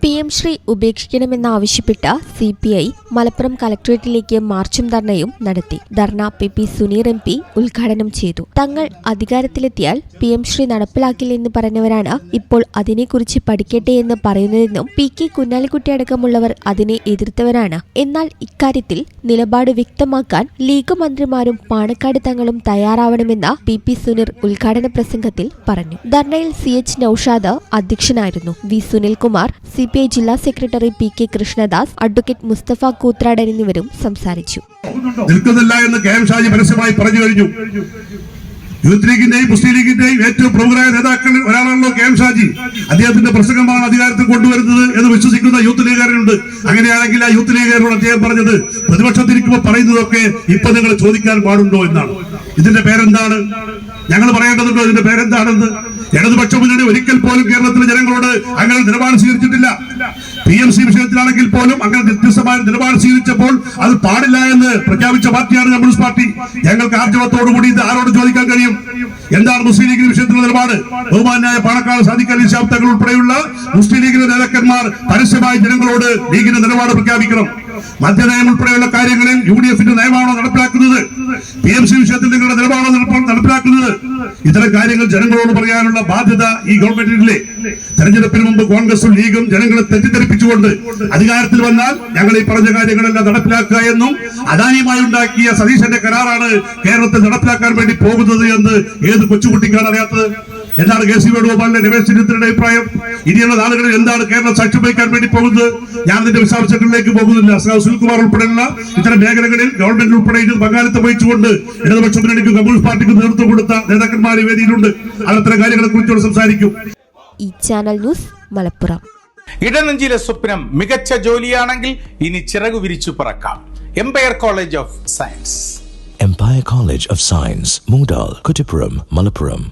PM Shri ഉപേക്ഷിക്കണമെന്നാവശ്യപ്പെട്ട് CPI Malappuram കളക്ടറേറ്റിലേക്ക് മാർച്ചും ധർണയും നടത്തി. ധർണ PP Suneer MP ഉദ്ഘാടനം ചെയ്തു. തങ്ങൾ അധികാരത്തിലെത്തിയാൽ PM ശ്രീ നടപ്പിലാക്കില്ലെന്ന് പറഞ്ഞവരാണ് ഇപ്പോൾ അതിനെക്കുറിച്ച് പഠിക്കട്ടെ എന്ന് പറയുന്നതെന്നും PK കുഞ്ഞാലിക്കുട്ടി അടക്കമുള്ളവർ അതിനെ എതിർത്തവരാണ്. എന്നാൽ ഇക്കാര്യത്തിൽ നിലപാട് വ്യക്തമാക്കാൻ ലീഗ് മന്ത്രിമാരും പാണക്കാട് തങ്ങളും തയ്യാറാവണമെന്ന് PP സുനീർ ഉദ്ഘാടന പ്രസംഗത്തിൽ പറഞ്ഞു. ധർണയിൽ CH നൌഷാദ് അധ്യക്ഷനായിരുന്നു. V സുനിൽകുമാർ, CPI ജില്ലാ secretary PK Krishnadas, advocate Musthafa Koothrad എന്നിവരും സംസാരിച്ചു. നിൽക്കുന്നില്ല എന്ന് KM ഷാജി പരസ്യമായി പറഞ്ഞു കഴിഞ്ഞു. യൂത്ത് ലീഗിന്റെയും മുസ്ലിം ലീഗിന്റെയും ഏറ്റവും പ്രമുഖരായ നേതാക്കളിൽ ഒരാളാണല്ലോ KM ഷാജി. അദ്ദേഹത്തിന്റെ പ്രസംഗമാണ് അധികാരത്തിൽ കൊണ്ടുവരുന്നത് എന്ന് വിശ്വസിക്കുന്ന യൂത്ത് ലീഗുകാരുണ്ട്. അങ്ങനെയാണെങ്കിൽ ആ യൂത്ത് ലീഗുകാരോട് അദ്ദേഹം പറഞ്ഞത് പ്രതിപക്ഷത്തിരിക്കുമ്പോൾ പറയുന്നതൊക്കെ ഇപ്പൊ നിങ്ങൾ ചോദിക്കാൻ പാടുണ്ടോ എന്നാണ്. ഇതിന്റെ പേരെന്താണ്? ഞങ്ങൾ പറയേണ്ടതുണ്ടോ ഇതിന്റെ പേരെന്താണെന്ന്? ഇടതുപക്ഷ മുന്നണി ഒരിക്കൽ പോലും കേരളത്തിലെ ജനങ്ങളോട് അങ്ങനെ നിലപാട് സ്വീകരിച്ചിട്ടില്ല. PMC വിഷയത്തിലാണെങ്കിൽ പോലും അങ്ങനെ വ്യത്യസ്തമായ നിലപാട് സ്വീകരിച്ചപ്പോൾ അത് പാടില്ല എന്ന് പ്രഖ്യാപിച്ച പാർട്ടിയാണ് കമ്മ്യൂണിസ്റ്റ് പാർട്ടി. ഞങ്ങൾക്ക് ആർജവത്തോടുകൂടി ഇത് ആരോട് ചോദിക്കാൻ കഴിയും? എന്താണ് മുസ്ലിം ലീഗിന്റെ വിഷയത്തിലുള്ള നിലപാട്? ബഹുമാനായ പാണക്കാട് സാദിഖ് അലി ശിഹാബ് തങ്ങൾ ഉൾപ്പെടെയുള്ള മുസ്ലിം ലീഗിന്റെ നേതാക്കന്മാർ പരസ്യമായി ജനങ്ങളോട് ലീഗിന്റെ നിലപാട് പ്രഖ്യാപിക്കണം. മദ്യനയം ഉൾപ്പെടെയുള്ള കാര്യങ്ങളിൽ UDFന്റെ നയമാണോ നടപ്പിലാക്കുന്നത്? PMC വിഷയത്തിൽ നിങ്ങളുടെ നിലപാടാണോ നടപ്പിലാക്കുന്നത്? ഇത്തരം കാര്യങ്ങൾ ജനങ്ങളോട് പറയാനുള്ള ബാധ്യത ഈ ഗവൺമെന്റിനില്ലേ? തെരഞ്ഞെടുപ്പിന് മുമ്പ് കോൺഗ്രസും ലീഗും ജനങ്ങളെ തെറ്റിദ്ധരിപ്പിച്ചുകൊണ്ട് അധികാരത്തിൽ വന്നാൽ ഞങ്ങൾ ഈ പറഞ്ഞ കാര്യങ്ങളെല്ലാം നടപ്പിലാക്കുക എന്നും അദാനിയുമായി ഉണ്ടാക്കിയ സതീശന്റെ കരാറാണ് കേരളത്തിൽ നടപ്പിലാക്കാൻ വേണ്ടി പോകുന്നത് എന്ന് ഏത് കൊച്ചുകുട്ടിക്കാണ് അറിയാത്തത്? എന്താണ് KC വേണുഗോപാലിന്റെ രമേശ് ചെന്നിത്തലയുടെ അഭിപ്രായം? ഇനിയുള്ള നാളുകളിൽ എന്താണ് കേരളം സാക്ഷ്യം വഹിക്കാൻ വേണ്ടി പോകുന്നത്? ഞാൻ ഇതിന്റെ വിശദാംശങ്ങളിലേക്ക് പോകുന്നില്ല. സുനിൽകുമാർ ഉൾപ്പെടെയുള്ള ഇത്തരം മേഖലകളിൽ ഗവൺമെന്റ് ഉൾപ്പെടെ ഇത് പങ്കാളിത്തം വഹിച്ചുകൊണ്ട് ഇടതുപക്ഷ മുന്നണിക്കും കമ്മ്യൂണിസ്റ്റ് പാർട്ടിക്കും നേതൃത്വം കൊടുത്ത നേതാക്കന്മാർ വേദിയിലുണ്ട്. അത്തരം കാര്യങ്ങളെ കുറിച്ചുകൂടെ സംസാരിക്കും. ഈ ചാനൽ ന്യൂസ് മലപ്പുറം. ഇടനെഞ്ചിലെ സ്വപ്നം മികച്ച ജോലിയാണെങ്കിൽ ഇനി ചിറകു വിരിച്ചു പറക്കാം. Empire college of science. Empire College of Science, Moondal, Kuttipuram, Malappuram.